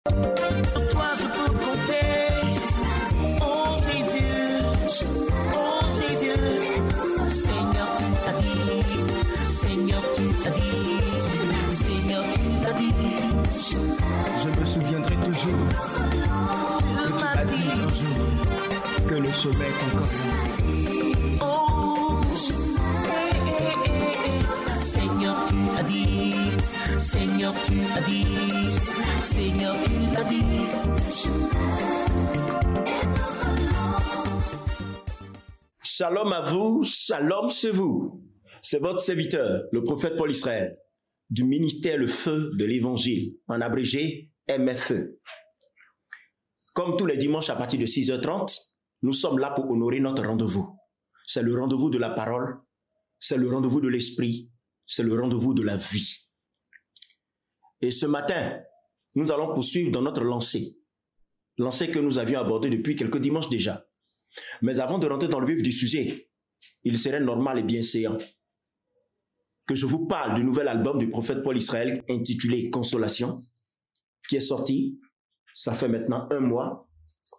Sur toi je peux compter. Oh Jésus, oh Jésus. Seigneur tu l'as dit, Seigneur tu l'as dit, Seigneur tu l'as dit. Je me souviendrai toujours que tu m'as dit un jour que le sommet est encore là. Oh, Seigneur tu l'as dit, Seigneur tu l'as dit, Seigneur tu l'as dit. Shalom à vous, shalom chez vous. C'est votre serviteur, le prophète Paul Israël, du ministère Le Feu de l'Évangile, en abrégé MFE. Comme tous les dimanches à partir de 6h30, nous sommes là pour honorer notre rendez-vous. C'est le rendez-vous de la parole, c'est le rendez-vous de l'esprit, c'est le rendez-vous de la vie. Et ce matin, nous allons poursuivre dans notre lancée. Lancée que nous avions abordée depuis quelques dimanches déjà. Mais avant de rentrer dans le vif du sujet, il serait normal et bienséant que je vous parle du nouvel album du prophète Paul Israël intitulé Consolation, qui est sorti, ça fait maintenant 1 mois.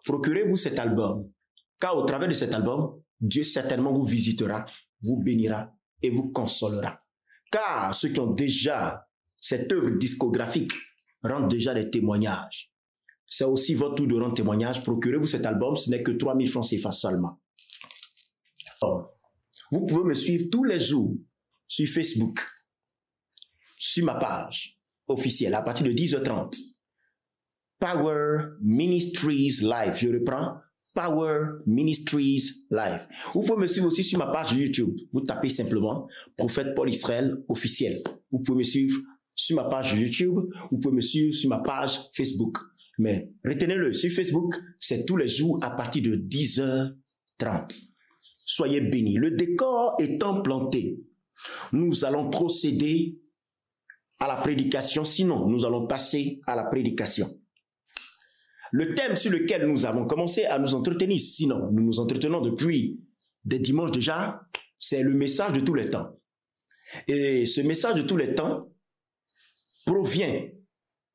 Procurez-vous cet album, car au travers de cet album, Dieu certainement vous visitera, vous bénira et vous consolera. Car ceux qui ont déjà cette œuvre discographique rendent déjà des témoignages. C'est aussi votre tour de rendre témoignage. Procurez-vous cet album, ce n'est que 3000 francs CFA seulement. Alors, vous pouvez me suivre tous les jours sur Facebook, sur ma page officielle, à partir de 10h30. Power Ministries Live. Je reprends. Power Ministries Live. Vous pouvez me suivre aussi sur ma page YouTube. Vous tapez simplement Prophète Paul Israël officiel. Vous pouvez me suivre sur ma page YouTube. Vous pouvez me suivre sur ma page Facebook. Mais retenez-le, sur Facebook, c'est tous les jours à partir de 10h30. Soyez bénis. Le décor étant planté, nous allons procéder à la prédication. Sinon, nous allons passer à la prédication. Le thème sur lequel nous avons commencé à nous entretenir, sinon nous nous entretenons depuis des dimanches déjà, c'est le message de tous les temps. Et ce message de tous les temps provient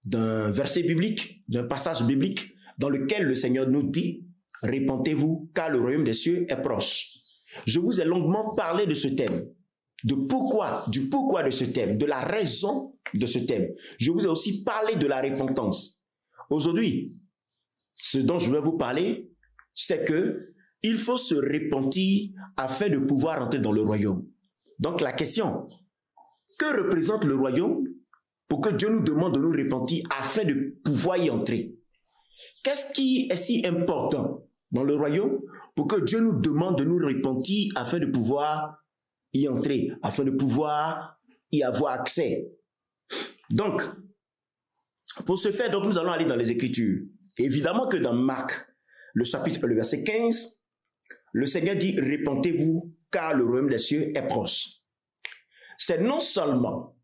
d'un verset biblique, d'un passage biblique dans lequel le Seigneur nous dit « Répentez-vous, car le royaume des cieux est proche ». Je vous ai longuement parlé de ce thème, du pourquoi de ce thème, de la raison de ce thème. Je vous ai aussi parlé de la repentance. Aujourd'hui, ce dont je vais vous parler, c'est que il faut se repentir afin de pouvoir entrer dans le royaume. Donc la question, que représente le royaume pour que Dieu nous demande de nous repentir afin de pouvoir y entrer? Qu'est-ce qui est si important dans le royaume pour que Dieu nous demande de nous repentir afin de pouvoir y entrer, afin de pouvoir y avoir accès? Donc, pour ce faire, nous allons aller dans les Écritures. Évidemment que dans Marc, le chapitre, le verset 15, le Seigneur dit « Repentez-vous, car le royaume des cieux est proche ». C'est non seulement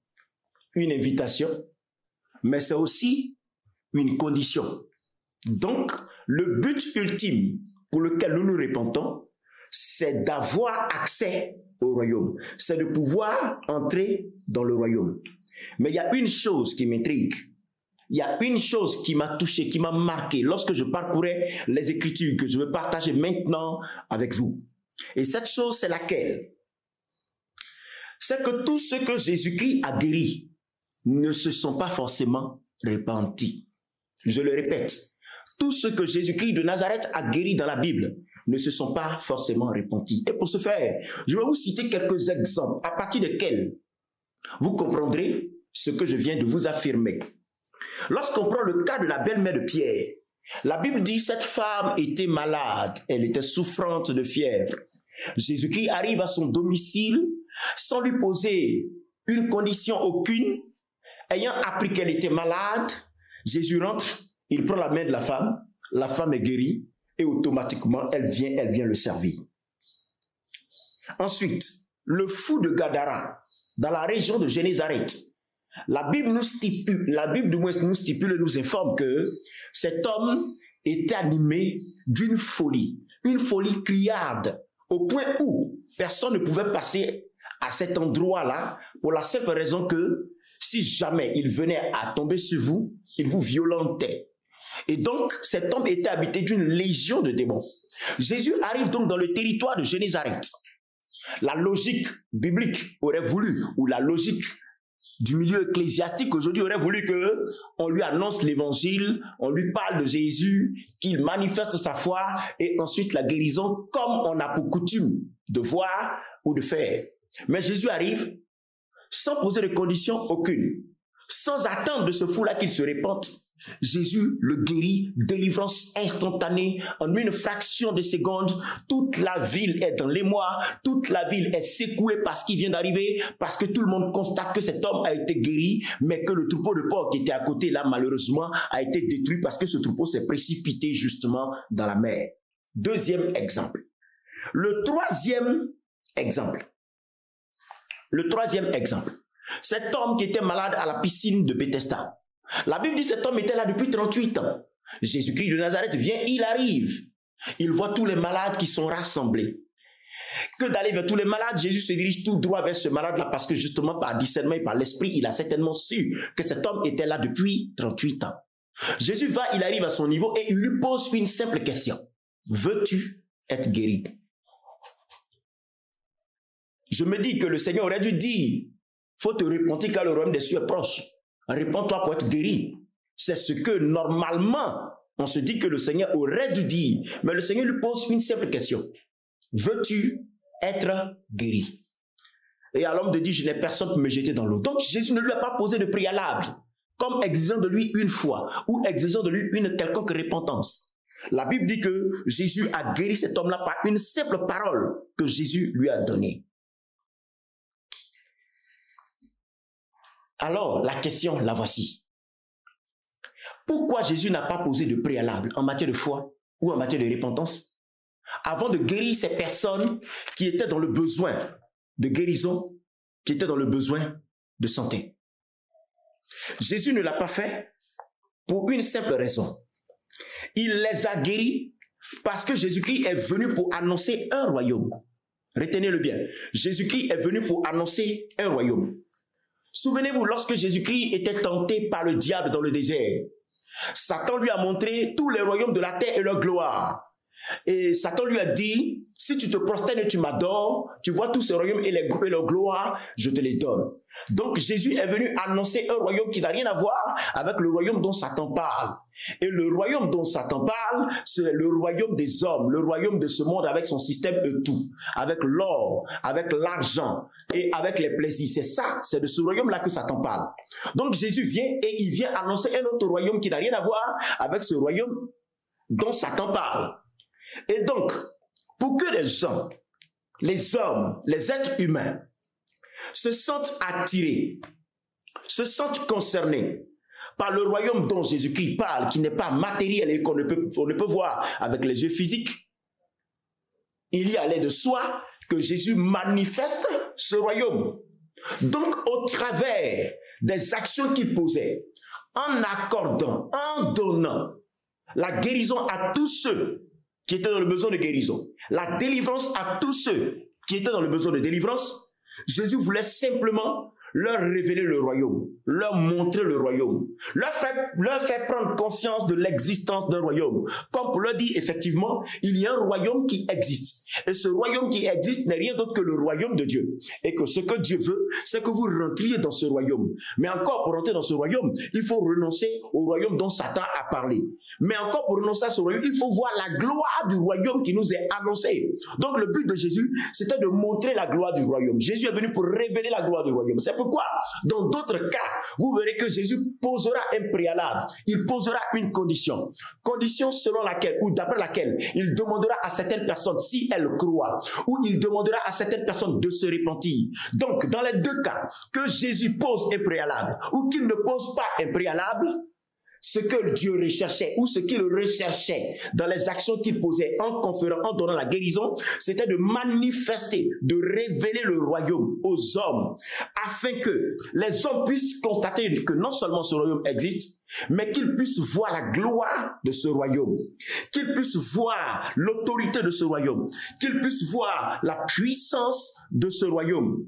une invitation, mais c'est aussi une condition. Donc, le but ultime pour lequel nous nous repentons, c'est d'avoir accès au royaume. C'est de pouvoir entrer dans le royaume. Mais il y a une chose qui m'intrigue. Il y a une chose qui m'a touché, qui m'a marqué lorsque je parcourais les Écritures que je veux partager maintenant avec vous. Et cette chose, c'est laquelle? C'est que tous ceux que Jésus-Christ a guéris ne se sont pas forcément repentis. Je le répète, tous ceux que Jésus-Christ de Nazareth a guéris dans la Bible ne se sont pas forcément repentis. Et pour ce faire, je vais vous citer quelques exemples à partir desquels vous comprendrez ce que je viens de vous affirmer. Lorsqu'on prend le cas de la belle-mère de Pierre, la Bible dit cette femme était malade, elle était souffrante de fièvre. Jésus-Christ arrive à son domicile sans lui poser une condition aucune. Ayant appris qu'elle était malade, Jésus rentre, il prend la main de la femme est guérie et automatiquement elle vient le servir. Ensuite, le fou de Gadara, dans la région de Génézareth, la Bible nous informe que cet homme était animé d'une folie criarde, au point où personne ne pouvait passer à cet endroit-là pour la simple raison que si jamais il venait à tomber sur vous, il vous violentait. Et donc, cet homme était habité d'une légion de démons. Jésus arrive donc dans le territoire de Génézareth. La logique biblique aurait voulu, ou la logique du milieu ecclésiastique aujourd'hui aurait voulu que on lui annonce l'évangile, on lui parle de Jésus, qu'il manifeste sa foi et ensuite la guérison comme on a pour coutume de voir ou de faire. Mais Jésus arrive sans poser de condition aucune, sans attendre de ce fou-là qu'il se répande. Jésus le guérit, délivrance instantanée, en une fraction de seconde. Toute la ville est dans l'émoi, toute la ville est secouée par ce qui vient d'arriver, parce que tout le monde constate que cet homme a été guéri, mais que le troupeau de porcs qui était à côté là, malheureusement, a été détruit parce que ce troupeau s'est précipité justement dans la mer. Deuxième exemple. Le troisième exemple. Cet homme qui était malade à la piscine de Bethesda. La Bible dit que cet homme était là depuis 38 ans. Jésus-Christ de Nazareth vient, il arrive. Il voit tous les malades qui sont rassemblés. Que d'aller vers tous les malades, Jésus se dirige tout droit vers ce malade-là parce que justement par discernement et par l'esprit, il a certainement su que cet homme était là depuis 38 ans. Jésus va, il arrive à son niveau et il lui pose une simple question. Veux-tu être guéri? Je me dis que le Seigneur aurait dû dire, faut te repentir car le royaume des cieux est proche. Réponds-toi pour être guéri. C'est ce que normalement on se dit que le Seigneur aurait dû dire. Mais le Seigneur lui pose une simple question. Veux-tu être guéri? Et à l'homme de dire, je n'ai personne pour me jeter dans l'eau. Donc Jésus ne lui a pas posé de préalable, comme exigeant de lui une foi, ou exigeant de lui une quelconque repentance. La Bible dit que Jésus a guéri cet homme-là par une simple parole que Jésus lui a donnée. Alors, la question, la voici. Pourquoi Jésus n'a pas posé de préalable en matière de foi ou en matière de repentance avant de guérir ces personnes qui étaient dans le besoin de guérison, qui étaient dans le besoin de santé? Jésus ne l'a pas fait pour une simple raison. Il les a guéris parce que Jésus-Christ est venu pour annoncer un royaume. Retenez-le bien. Jésus-Christ est venu pour annoncer un royaume. Souvenez-vous, lorsque Jésus-Christ était tenté par le diable dans le désert, Satan lui a montré tous les royaumes de la terre et leur gloire. Et Satan lui a dit, si tu te prosternes et tu m'adores, tu vois tous ces royaumes et leur gloire, je te les donne. Donc Jésus est venu annoncer un royaume qui n'a rien à voir avec le royaume dont Satan parle. Et le royaume dont Satan parle, c'est le royaume des hommes, le royaume de ce monde avec son système de tout, avec l'or, avec l'argent et avec les plaisirs. C'est ça, c'est de ce royaume-là que Satan parle. Donc Jésus vient et il vient annoncer un autre royaume qui n'a rien à voir avec ce royaume dont Satan parle. Et donc, pour que les gens, les hommes, les êtres humains se sentent attirés, se sentent concernés par le royaume dont Jésus-Christ parle, qui n'est pas matériel et qu'on ne peut voir avec les yeux physiques, il y allait de soi que Jésus manifeste ce royaume. Donc, au travers des actions qu'il posait, en accordant, en donnant la guérison à tous ceux qui étaient dans le besoin de guérison, la délivrance à tous ceux qui étaient dans le besoin de délivrance, Jésus voulait simplement leur révéler le royaume, leur montrer le royaume, leur faire prendre conscience de l'existence d'un royaume. Comme pour leur dire, effectivement, il y a un royaume qui existe. Et ce royaume qui existe n'est rien d'autre que le royaume de Dieu. Et que ce que Dieu veut, c'est que vous rentriez dans ce royaume. Mais encore, pour rentrer dans ce royaume, il faut renoncer au royaume dont Satan a parlé. Mais encore, pour renoncer à ce royaume, il faut voir la gloire du royaume qui nous est annoncée. Donc le but de Jésus, c'était de montrer la gloire du royaume. Jésus est venu pour révéler la gloire du royaume. C'est pourquoi, dans d'autres cas, vous verrez que Jésus posera un préalable. Il posera une condition. Condition selon laquelle, ou d'après laquelle, il demandera à certaines personnes si elles croient, ou il demandera à certaines personnes de se repentir. Donc, dans les deux cas, que Jésus pose un préalable, ou qu'il ne pose pas un préalable, ce que Dieu recherchait ou ce qu'il recherchait dans les actions qu'il posait en conférant, en donnant la guérison, c'était de manifester, de révéler le royaume aux hommes afin que les hommes puissent constater que non seulement ce royaume existe, mais qu'ils puissent voir la gloire de ce royaume, qu'ils puissent voir l'autorité de ce royaume, qu'ils puissent voir la puissance de ce royaume.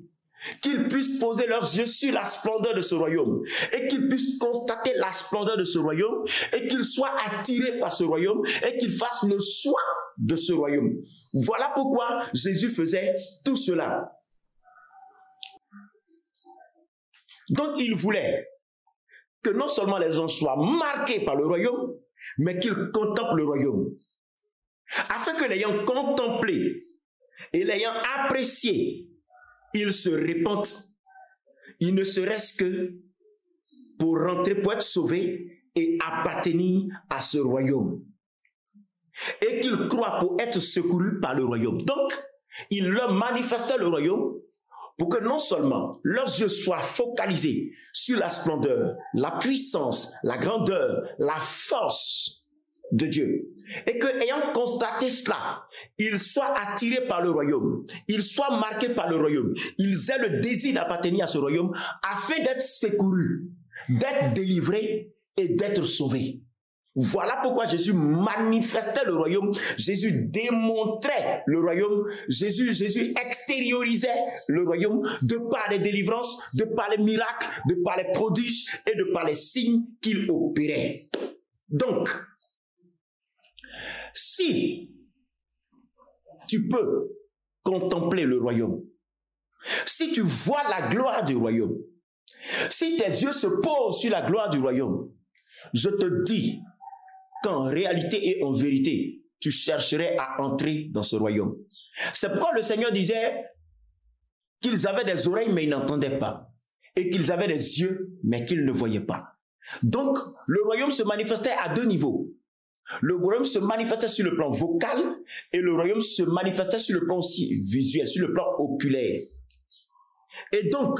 qu'ils puissent poser leurs yeux sur la splendeur de ce royaume et qu'ils puissent constater la splendeur de ce royaume et qu'ils soient attirés par ce royaume et qu'ils fassent le choix de ce royaume. Voilà pourquoi Jésus faisait tout cela. Donc il voulait que non seulement les gens soient marqués par le royaume, mais qu'ils contemplent le royaume. Afin que l'ayant contemplé et l'ayant apprécié, ils se répandent, il ne serait-ce que pour rentrer, pour être sauvés et appartenir à ce royaume. Et qu'ils croient pour être secourus par le royaume. Donc, il leur manifestait le royaume pour que non seulement leurs yeux soient focalisés sur la splendeur, la puissance, la grandeur, la force de Dieu. Et que, ayant constaté cela, ils soient attirés par le royaume, ils soient marqués par le royaume, ils aient le désir d'appartenir à ce royaume afin d'être secourus, d'être délivrés et d'être sauvés. Voilà pourquoi Jésus manifestait le royaume, Jésus démontrait le royaume, Jésus extériorisait le royaume de par les délivrances, de par les miracles, de par les prodiges et de par les signes qu'il opérait. Donc, si tu peux contempler le royaume, si tu vois la gloire du royaume, si tes yeux se posent sur la gloire du royaume, je te dis qu'en réalité et en vérité, tu chercherais à entrer dans ce royaume. C'est pourquoi le Seigneur disait qu'ils avaient des oreilles mais ils n'entendaient pas, et qu'ils avaient des yeux mais qu'ils ne voyaient pas. Donc, le royaume se manifestait à deux niveaux. Le royaume se manifestait sur le plan vocal et le royaume se manifestait sur le plan aussi visuel, sur le plan oculaire. Et donc,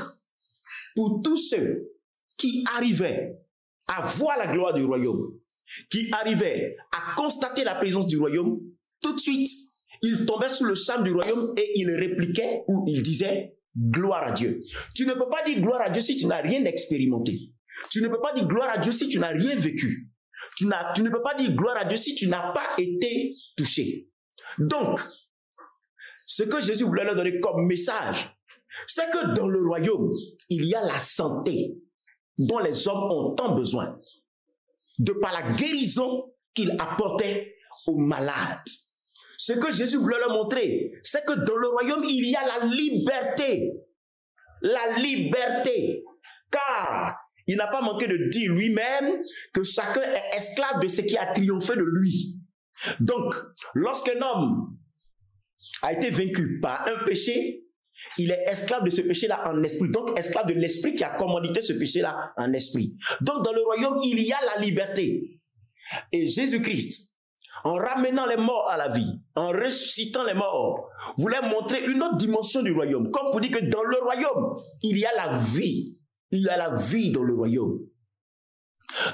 pour tous ceux qui arrivaient à voir la gloire du royaume, qui arrivaient à constater la présence du royaume, tout de suite, ils tombaient sous le charme du royaume et ils répliquaient ou ils disaient gloire à Dieu. Tu ne peux pas dire gloire à Dieu si tu n'as rien expérimenté. Tu ne peux pas dire gloire à Dieu si tu n'as rien vécu. Tu ne peux pas dire gloire à Dieu si tu n'as pas été touché. Donc, ce que Jésus voulait leur donner comme message, c'est que dans le royaume, il y a la santé dont les hommes ont tant besoin, de par la guérison qu'il apportait aux malades. Ce que Jésus voulait leur montrer, c'est que dans le royaume, il y a la liberté. La liberté. Car il n'a pas manqué de dire lui-même que chacun est esclave de ce qui a triomphé de lui. Donc, lorsqu'un homme a été vaincu par un péché, il est esclave de ce péché-là en esprit. Donc, esclave de l'esprit qui a commandité ce péché-là en esprit. Donc, dans le royaume, il y a la liberté. Et Jésus-Christ, en ramenant les morts à la vie, en ressuscitant les morts, voulait montrer une autre dimension du royaume. Comme pour dire que dans le royaume, il y a la vie. Il y a la vie dans le royaume.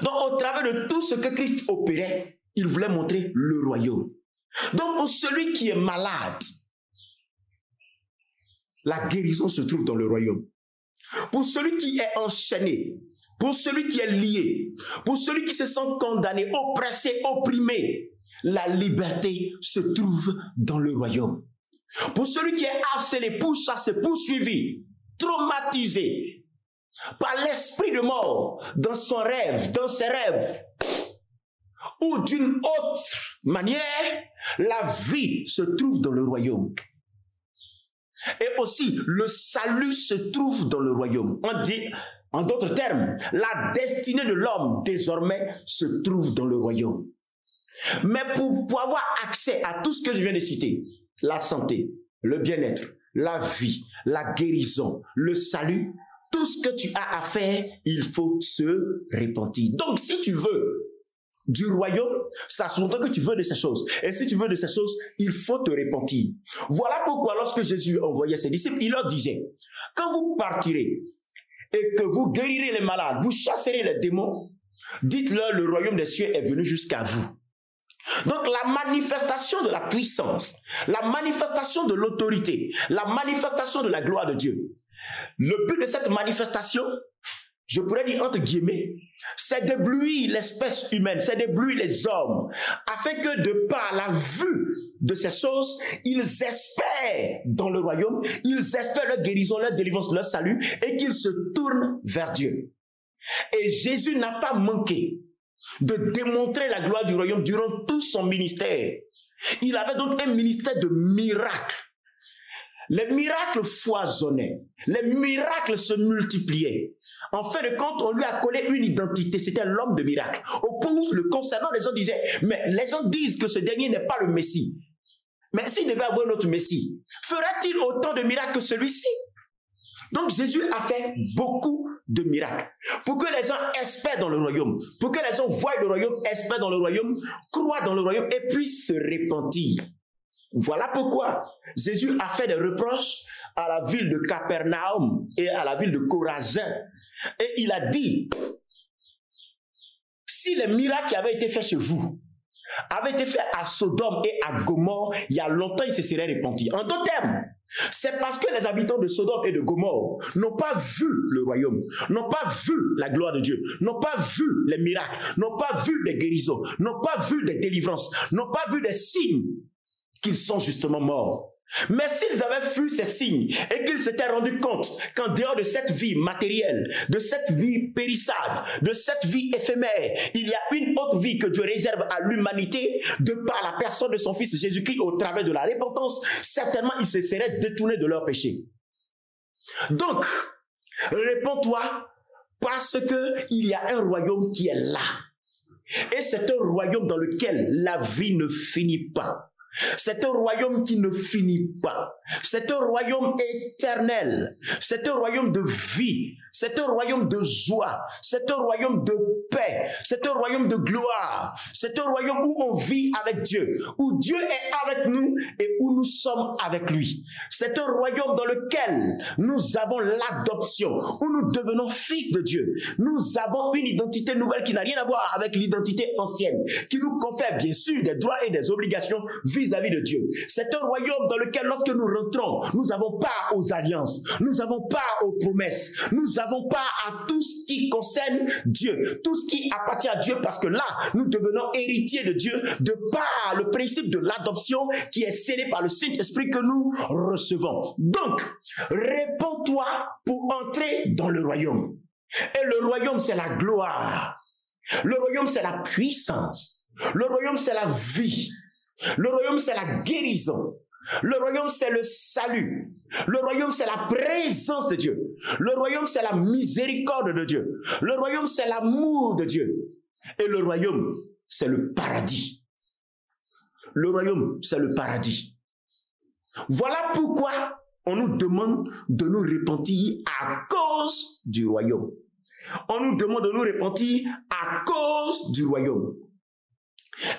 Donc, au travers de tout ce que Christ opérait, il voulait montrer le royaume. Donc, pour celui qui est malade, la guérison se trouve dans le royaume. Pour celui qui est enchaîné, pour celui qui est lié, pour celui qui se sent condamné, oppressé, opprimé, la liberté se trouve dans le royaume. Pour celui qui est harcelé, pourchassé, poursuivi, traumatisé par l'esprit de mort dans son rêve, dans ses rêves, ou d'une autre manière, la vie se trouve dans le royaume. Et aussi, le salut se trouve dans le royaume. On dit, en d'autres termes, la destinée de l'homme désormais se trouve dans le royaume. Mais pour avoir accès à tout ce que je viens de citer, la santé, le bien-être, la vie, la guérison, le salut, tout ce que tu as à faire, il faut se repentir. Donc, si tu veux du royaume, ça sous-entend que tu veux de ces choses. Et si tu veux de ces choses, il faut te repentir. Voilà pourquoi lorsque Jésus envoyait ses disciples, il leur disait, quand vous partirez et que vous guérirez les malades, vous chasserez les démons, dites-leur, le royaume des cieux est venu jusqu'à vous. Donc la manifestation de la puissance, la manifestation de l'autorité, la manifestation de la gloire de Dieu. Le but de cette manifestation, je pourrais dire entre guillemets, c'est d'éblouir l'espèce humaine, c'est d'éblouir les hommes, afin que de par la vue de ces choses, ils espèrent dans le royaume, ils espèrent leur guérison, leur délivrance, leur salut, et qu'ils se tournent vers Dieu. Et Jésus n'a pas manqué de démontrer la gloire du royaume durant tout son ministère. Il avait donc un ministère de miracles. Les miracles foisonnaient, les miracles se multipliaient. En fin de compte, on lui a collé une identité, c'était l'homme de miracle. Au point où le concernant, les gens disaient, mais les gens disent que ce dernier n'est pas le Messie. Mais s'il devait avoir notre Messie, fera-t-il autant de miracles que celui-ci? Donc Jésus a fait beaucoup de miracles pour que les gens espèrent dans le royaume, pour que les gens voient le royaume, espèrent dans le royaume, croient dans le royaume et puissent se repentir. Voilà pourquoi Jésus a fait des reproches à la ville de Capernaum et à la ville de Chorazin. Et il a dit, si les miracles qui avaient été faits chez vous avaient été faits à Sodome et à Gomorrhe, il y a longtemps ils se seraient repentis. En d'autres termes, c'est parce que les habitants de Sodome et de Gomorrhe n'ont pas vu le royaume, n'ont pas vu la gloire de Dieu, n'ont pas vu les miracles, n'ont pas vu des guérisons, n'ont pas vu des délivrances, n'ont pas vu des signes, qu'ils sont justement morts. Mais s'ils avaient vu ces signes et qu'ils s'étaient rendus compte qu'en dehors de cette vie matérielle, de cette vie périssable, de cette vie éphémère, il y a une autre vie que Dieu réserve à l'humanité de par la personne de son Fils Jésus-Christ au travers de la repentance, certainement ils se seraient détournés de leurs péchés. Donc, réponds-toi parce qu'il y a un royaume qui est là. Et c'est un royaume dans lequel la vie ne finit pas. C'est un royaume qui ne finit pas. C'est un royaume éternel. C'est un royaume de vie. C'est un royaume de joie. C'est un royaume de paix. C'est un royaume de gloire. C'est un royaume où on vit avec Dieu, où Dieu est avec nous et où nous sommes avec lui. C'est un royaume dans lequel nous avons l'adoption, où nous devenons fils de Dieu. Nous avons une identité nouvelle qui n'a rien à voir avec l'identité ancienne, qui nous confère bien sûr des droits et des obligations vis-à-vis de Dieu. C'est un royaume dans lequel lorsque nous rentrons, nous avons part aux alliances, nous avons part aux promesses, nous avons part à tout ce qui concerne Dieu, tout ce qui appartient à Dieu, parce que là, nous devenons héritiers de Dieu de par le principe de l'adoption qui est scellé par le Saint-Esprit que nous recevons. Donc, réponds-toi pour entrer dans le royaume. Et le royaume, c'est la gloire. Le royaume, c'est la puissance. Le royaume, c'est la vie. Le royaume, c'est la guérison. Le royaume, c'est le salut. Le royaume, c'est la présence de Dieu. Le royaume, c'est la miséricorde de Dieu. Le royaume, c'est l'amour de Dieu. Et le royaume, c'est le paradis. Le royaume, c'est le paradis. Voilà pourquoi on nous demande de nous repentir à cause du royaume. On nous demande de nous repentir à cause du royaume.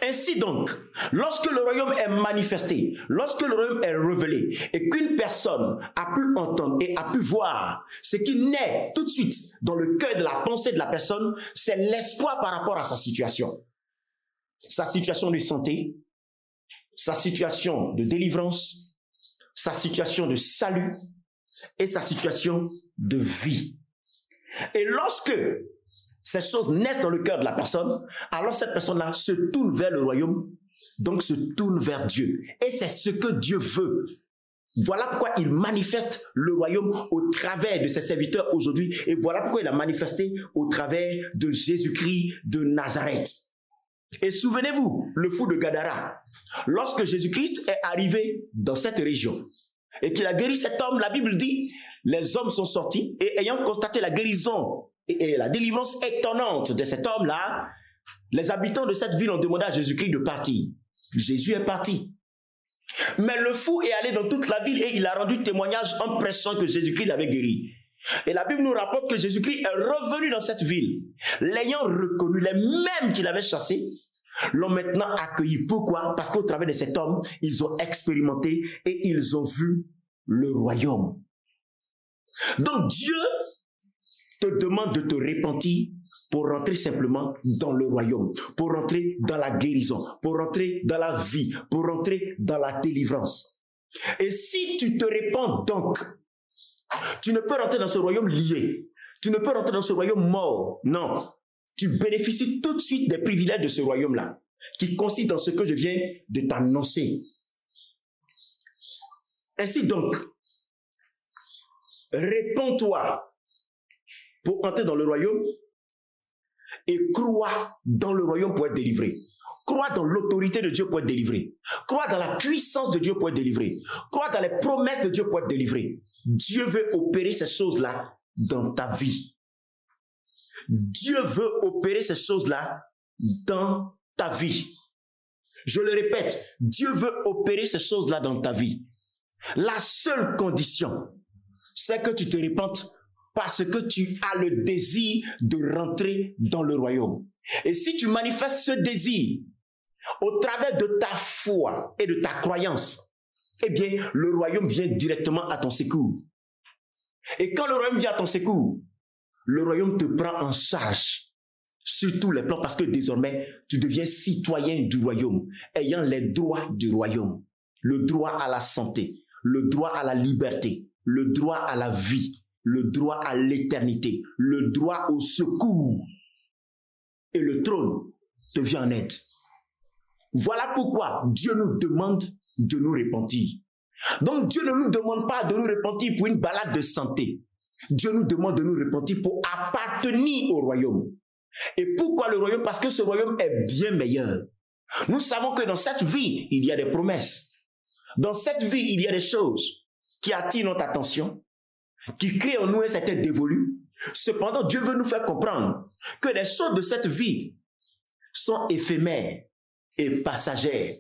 Ainsi donc, lorsque le royaume est manifesté, lorsque le royaume est révélé et qu'une personne a pu entendre et a pu voir, ce qui naît tout de suite dans le cœur de la pensée de la personne, c'est l'espoir par rapport à sa situation. Sa situation de santé, sa situation de délivrance, sa situation de salut et sa situation de vie. Et lorsque ces choses naissent dans le cœur de la personne, alors cette personne-là se tourne vers le royaume, donc se tourne vers Dieu. Et c'est ce que Dieu veut. Voilà pourquoi il manifeste le royaume au travers de ses serviteurs aujourd'hui. Et voilà pourquoi il a manifesté au travers de Jésus-Christ de Nazareth. Et souvenez-vous, le fou de Gadara, lorsque Jésus-Christ est arrivé dans cette région et qu'il a guéri cet homme, la Bible dit, les hommes sont sortis et ayant constaté la guérison et la délivrance étonnante de cet homme-là, les habitants de cette ville ont demandé à Jésus-Christ de partir. Jésus est parti. Mais le fou est allé dans toute la ville et il a rendu témoignage en pressant que Jésus-Christ l'avait guéri. Et la Bible nous rapporte que Jésus-Christ est revenu dans cette ville. L'ayant reconnu, les mêmes qu'il avait chassés, l'ont maintenant accueilli. Pourquoi? Parce qu'au travers de cet homme, ils ont expérimenté et ils ont vu le royaume. Donc Dieu te demande de te repentir pour rentrer simplement dans le royaume, pour rentrer dans la guérison, pour rentrer dans la vie, pour rentrer dans la délivrance. Et si tu te repens donc, tu ne peux rentrer dans ce royaume lié. Tu ne peux rentrer dans ce royaume mort. Non. Tu bénéficies tout de suite des privilèges de ce royaume-là, qui consiste dans ce que je viens de t'annoncer. Ainsi donc, réponds-toi pour entrer dans le royaume et crois dans le royaume pour être délivré. Crois dans l'autorité de Dieu pour être délivré. Crois dans la puissance de Dieu pour être délivré. Crois dans les promesses de Dieu pour être délivré. Dieu veut opérer ces choses-là dans ta vie. Dieu veut opérer ces choses-là dans ta vie. Je le répète, Dieu veut opérer ces choses-là dans ta vie. La seule condition, c'est que tu te répandes parce que tu as le désir de rentrer dans le royaume. Et si tu manifestes ce désir au travers de ta foi et de ta croyance, eh bien, le royaume vient directement à ton secours. Et quand le royaume vient à ton secours, le royaume te prend en charge sur tous les plans parce que désormais, tu deviens citoyen du royaume, ayant les droits du royaume. Le droit à la santé, le droit à la liberté, le droit à la vie, le droit à l'éternité, le droit au secours. Et le trône te vient en aide. Voilà pourquoi Dieu nous demande de nous repentir. Donc Dieu ne nous demande pas de nous repentir pour une balade de santé. Dieu nous demande de nous repentir pour appartenir au royaume. Et pourquoi le royaume? Parce que ce royaume est bien meilleur. Nous savons que dans cette vie, il y a des promesses. Dans cette vie, il y a des choses qui attirent notre attention, qui créent en nous un certain dévolu. Cependant, Dieu veut nous faire comprendre que les choses de cette vie sont éphémères et passagères,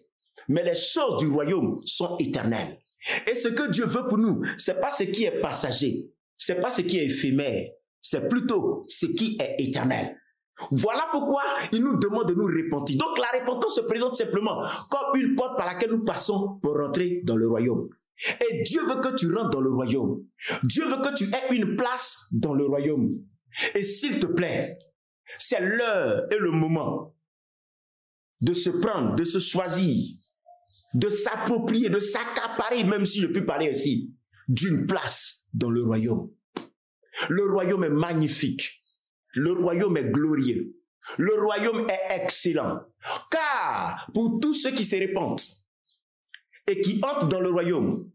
mais les choses du royaume sont éternelles. Et ce que Dieu veut pour nous, c'est pas ce qui est passager, c'est pas ce qui est éphémère, c'est plutôt ce qui est éternel. Voilà pourquoi il nous demande de nous repentir. Donc la repentance se présente simplement comme une porte par laquelle nous passons pour rentrer dans le royaume. Et Dieu veut que tu rentres dans le royaume. Dieu veut que tu aies une place dans le royaume. Et s'il te plaît, c'est l'heure et le moment de se prendre, de se choisir, de s'approprier, de s'accaparer, même si je peux parler ainsi, d'une place dans le royaume. Le royaume est magnifique. Le royaume est glorieux. Le royaume est excellent. Car pour tous ceux qui se répandent et qui entrent dans le royaume,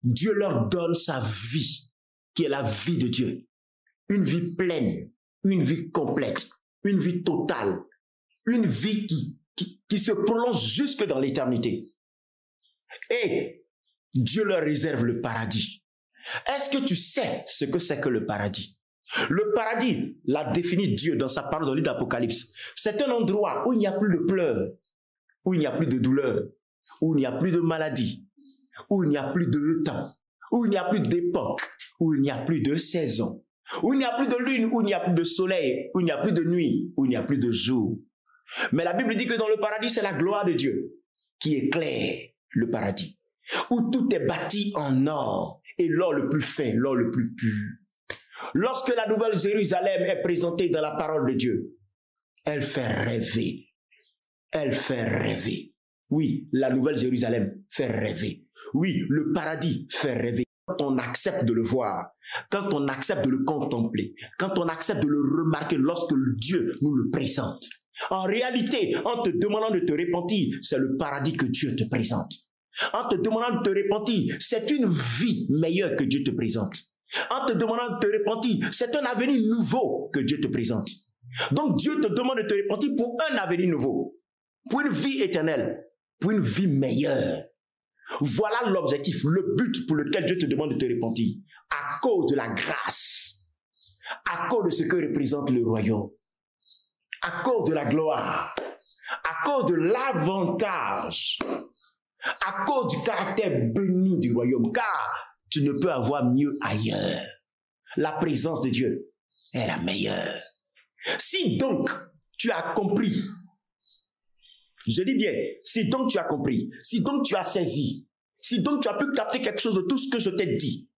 Dieu leur donne sa vie, qui est la vie de Dieu. Une vie pleine, une vie complète, une vie totale, une vie qui se prolonge jusque dans l'éternité. Et Dieu leur réserve le paradis. Est-ce que tu sais ce que c'est que le paradis? Le paradis, l'a défini Dieu dans sa parole dans le livre d'Apocalypse. C'est un endroit où il n'y a plus de pleurs, où il n'y a plus de douleur, où il n'y a plus de maladie, où il n'y a plus de temps, où il n'y a plus d'époque, où il n'y a plus de saison, où il n'y a plus de lune, où il n'y a plus de soleil, où il n'y a plus de nuit, où il n'y a plus de jour. Mais la Bible dit que dans le paradis, c'est la gloire de Dieu qui éclaire le paradis, où tout est bâti en or, et l'or le plus fin, l'or le plus pur. Lorsque la nouvelle Jérusalem est présentée dans la parole de Dieu, elle fait rêver. Elle fait rêver. Oui, la nouvelle Jérusalem fait rêver. Oui, le paradis fait rêver. Quand on accepte de le voir, quand on accepte de le contempler, quand on accepte de le remarquer lorsque Dieu nous le présente. En réalité, en te demandant de te repentir, c'est le paradis que Dieu te présente. En te demandant de te repentir, c'est une vie meilleure que Dieu te présente. En te demandant de te repentir, c'est un avenir nouveau que Dieu te présente. Donc Dieu te demande de te repentir pour un avenir nouveau, pour une vie éternelle, pour une vie meilleure. Voilà l'objectif, le but pour lequel Dieu te demande de te repentir, à cause de la grâce, à cause de ce que représente le royaume, à cause de la gloire, à cause de l'avantage, à cause du caractère béni du royaume, car tu ne peux avoir mieux ailleurs. La présence de Dieu est la meilleure. Si donc tu as compris, je dis bien, si donc tu as compris, si donc tu as saisi, si donc tu as pu capter quelque chose de tout ce que je t'ai dit,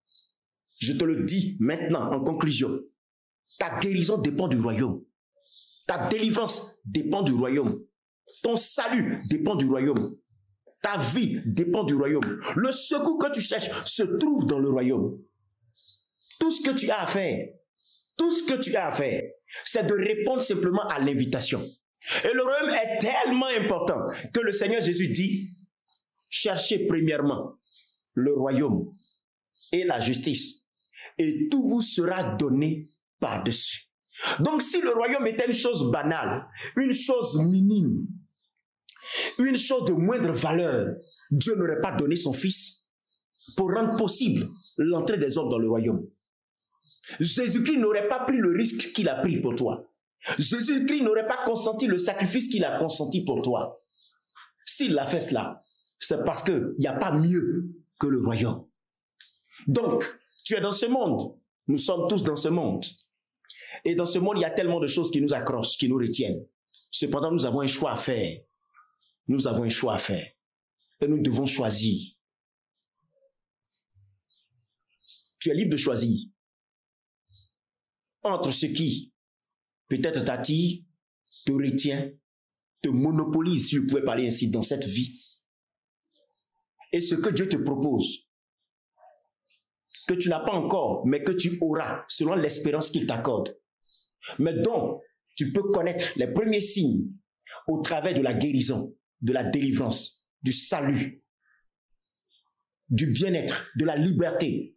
je te le dis maintenant en conclusion, ta guérison dépend du royaume. Ta délivrance dépend du royaume. Ton salut dépend du royaume. Ta vie dépend du royaume. Le secours que tu cherches se trouve dans le royaume. Tout ce que tu as à faire, c'est de répondre simplement à l'invitation. Et le royaume est tellement important que le Seigneur Jésus dit, cherchez premièrement le royaume et la justice, et tout vous sera donné par-dessus. Donc si le royaume était une chose banale, une chose minime, une chose de moindre valeur, Dieu n'aurait pas donné son Fils pour rendre possible l'entrée des hommes dans le royaume. Jésus-Christ n'aurait pas pris le risque qu'il a pris pour toi. Jésus-Christ n'aurait pas consenti le sacrifice qu'il a consenti pour toi. S'il a fait cela, c'est parce qu'il n'y a pas mieux que le royaume. Donc, tu es dans ce monde. Nous sommes tous dans ce monde. Et dans ce monde, il y a tellement de choses qui nous accrochent, qui nous retiennent. Cependant, nous avons un choix à faire. Nous avons un choix à faire. Et nous devons choisir. Tu es libre de choisir entre ce qui peut-être t'attire, te retient, te monopolise, si vous pouvez parler ainsi, dans cette vie, et ce que Dieu te propose, que tu n'as pas encore, mais que tu auras, selon l'espérance qu'il t'accorde, mais dont tu peux connaître les premiers signes au travers de la guérison, de la délivrance, du salut, du bien-être, de la liberté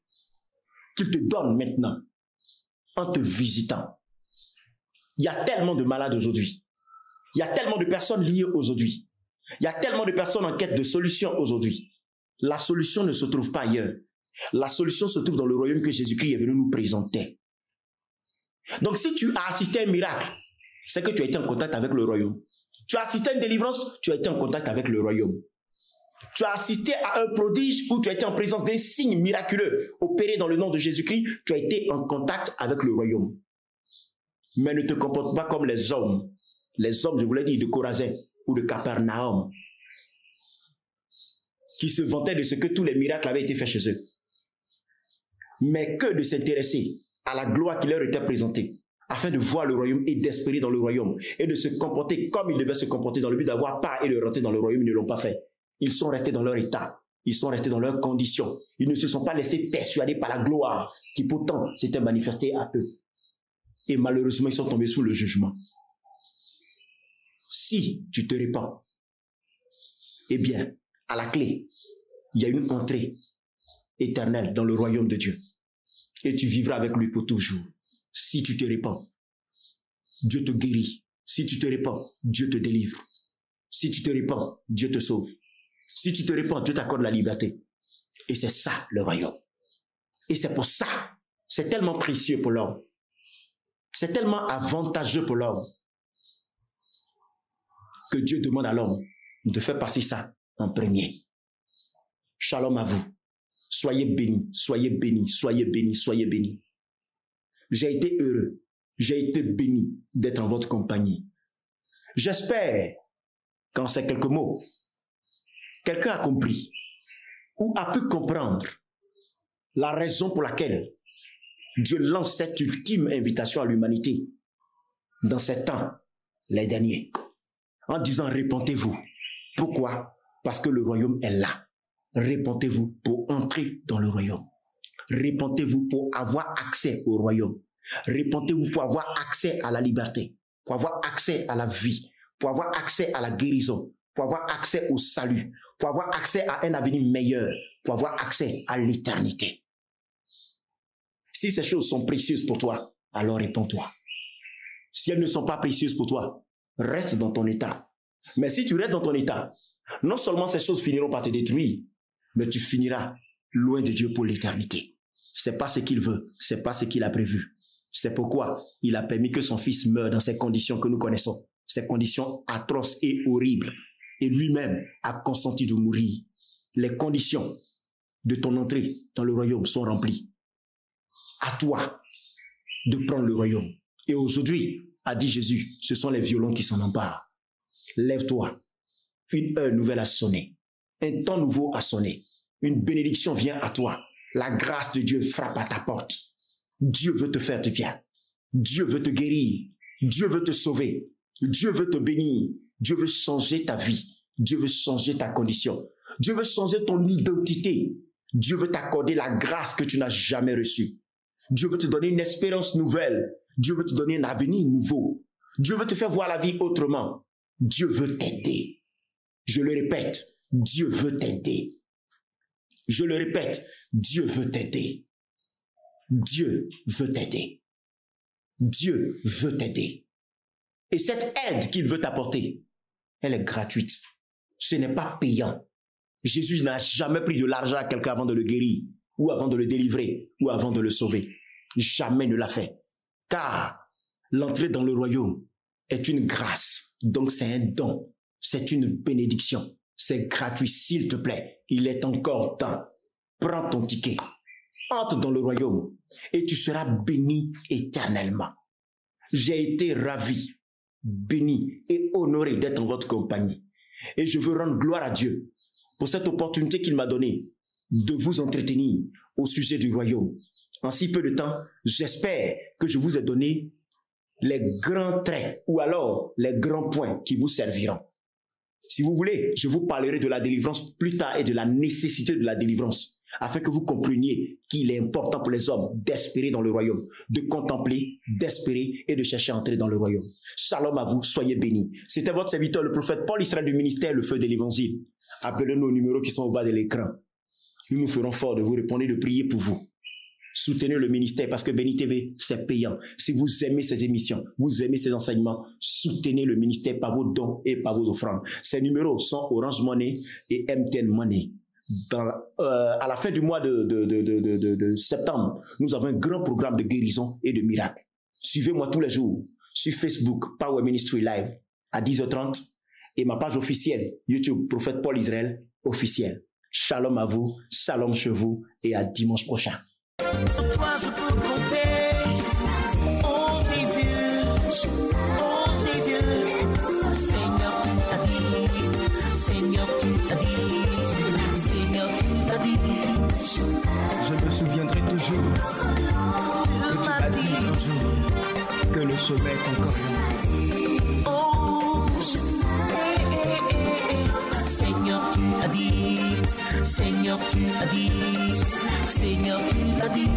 qu'il te donne maintenant en te visitant. Il y a tellement de malades aujourd'hui. Il y a tellement de personnes liées aujourd'hui. Il y a tellement de personnes en quête de solutions aujourd'hui. La solution ne se trouve pas ailleurs. La solution se trouve dans le royaume que Jésus-Christ est venu nous présenter. Donc si tu as assisté à un miracle, c'est que tu as été en contact avec le royaume. Tu as assisté à une délivrance, tu as été en contact avec le royaume. Tu as assisté à un prodige ou tu as été en présence d'un signe miraculeux opéré dans le nom de Jésus-Christ, tu as été en contact avec le royaume. Mais ne te comporte pas comme les hommes, je vous l'ai dit, de Chorazin ou de Capernaum, qui se vantaient de ce que tous les miracles avaient été faits chez eux. Mais que de s'intéresser à la gloire qui leur était présentée, afin de voir le royaume et d'espérer dans le royaume, et de se comporter comme ils devaient se comporter dans le but d'avoir part et de rentrer dans le royaume, ils ne l'ont pas fait. Ils sont restés dans leur état, ils sont restés dans leurs conditions. Ils ne se sont pas laissés persuader par la gloire qui pourtant s'était manifestée à eux. Et malheureusement, ils sont tombés sous le jugement. Si tu te répands, eh bien, à la clé, il y a une entrée éternelle dans le royaume de Dieu. Et tu vivras avec lui pour toujours. Si tu te répands, Dieu te guérit. Si tu te répands, Dieu te délivre. Si tu te répands, Dieu te sauve. Si tu te répands, Dieu t'accorde la liberté. Et c'est ça, le royaume. Et c'est pour ça, c'est tellement précieux pour l'homme. C'est tellement avantageux pour l'homme que Dieu demande à l'homme de faire passer ça en premier. Shalom à vous. Soyez bénis, soyez bénis, soyez bénis, soyez bénis. J'ai été heureux, j'ai été béni d'être en votre compagnie. J'espère qu'en ces quelques mots, quelqu'un a compris ou a pu comprendre la raison pour laquelle Dieu lance cette ultime invitation à l'humanité dans ces temps, les derniers, en disant répentez-vous. Pourquoi? Parce que le royaume est là. Répentez-vous pour entrer dans le royaume. Répentez-vous pour avoir accès au royaume. Répentez-vous pour avoir accès à la liberté, pour avoir accès à la vie, pour avoir accès à la guérison, pour avoir accès au salut, pour avoir accès à un avenir meilleur, pour avoir accès à l'éternité. Si ces choses sont précieuses pour toi, alors réponds-toi. Si elles ne sont pas précieuses pour toi, reste dans ton état. Mais si tu restes dans ton état, non seulement ces choses finiront par te détruire, mais tu finiras loin de Dieu pour l'éternité. C'est pas ce qu'il veut, c'est pas ce qu'il a prévu. C'est pourquoi il a permis que son fils meure dans ces conditions que nous connaissons, ces conditions atroces et horribles. Et lui-même a consenti de mourir. Les conditions de ton entrée dans le royaume sont remplies. À toi de prendre le royaume. Et aujourd'hui, a dit Jésus, ce sont les violents qui s'en emparent. Lève-toi. Une heure nouvelle a sonné. Un temps nouveau a sonné. Une bénédiction vient à toi. La grâce de Dieu frappe à ta porte. Dieu veut te faire du bien. Dieu veut te guérir. Dieu veut te sauver. Dieu veut te bénir. Dieu veut changer ta vie. Dieu veut changer ta condition. Dieu veut changer ton identité. Dieu veut t'accorder la grâce que tu n'as jamais reçue. Dieu veut te donner une espérance nouvelle. Dieu veut te donner un avenir nouveau. Dieu veut te faire voir la vie autrement. Dieu veut t'aider. Je le répète, Dieu veut t'aider. Je le répète, Dieu veut t'aider. Dieu veut t'aider. Dieu veut t'aider. Et cette aide qu'il veut t'apporter, elle est gratuite. Ce n'est pas payant. Jésus n'a jamais pris de l'argent à quelqu'un avant de le guérir, ou avant de le délivrer, ou avant de le sauver. Jamais ne l'a fait. Car l'entrée dans le royaume est une grâce. Donc c'est un don. C'est une bénédiction. C'est gratuit, s'il te plaît. Il est encore temps. Prends ton ticket. Entre dans le royaume et tu seras béni éternellement. J'ai été ravi, béni et honoré d'être en votre compagnie. Et je veux rendre gloire à Dieu pour cette opportunité qu'il m'a donnée de vous entretenir au sujet du royaume. En si peu de temps, j'espère que je vous ai donné les grands traits ou alors les grands points qui vous serviront. Si vous voulez, je vous parlerai de la délivrance plus tard et de la nécessité de la délivrance, afin que vous compreniez qu'il est important pour les hommes d'espérer dans le royaume, de contempler, d'espérer et de chercher à entrer dans le royaume. Shalom à vous, soyez bénis. C'était votre serviteur, le prophète Paul Israël du ministère Le Feu de l'Évangile. Appelez-nous aux numéros qui sont au bas de l'écran. Nous nous ferons fort de vous répondre et de prier pour vous. Soutenez le ministère parce que Béni TV, c'est payant. Si vous aimez ces émissions, vous aimez ces enseignements, soutenez le ministère par vos dons et par vos offrandes. Ces numéros sont Orange Money et MTN Money. À la fin du mois de septembre, nous avons un grand programme de guérison et de miracles. Suivez-moi tous les jours sur Facebook, Power Ministry Live à 10h30 et ma page officielle YouTube, Prophète Paul Israël officiel. Shalom à vous, shalom chez vous et à dimanche prochain. Sur toi je peux compter. Oh Jésus, oh Jésus, Seigneur tu as dit, Seigneur tu as dit, Seigneur tu as dit. Je me souviendrai toujours que tu as dit un jour que le sommet est encore loin. Oh, Seigneur tu as dit, Seigneur tu as dit, Seigneur tu as dit.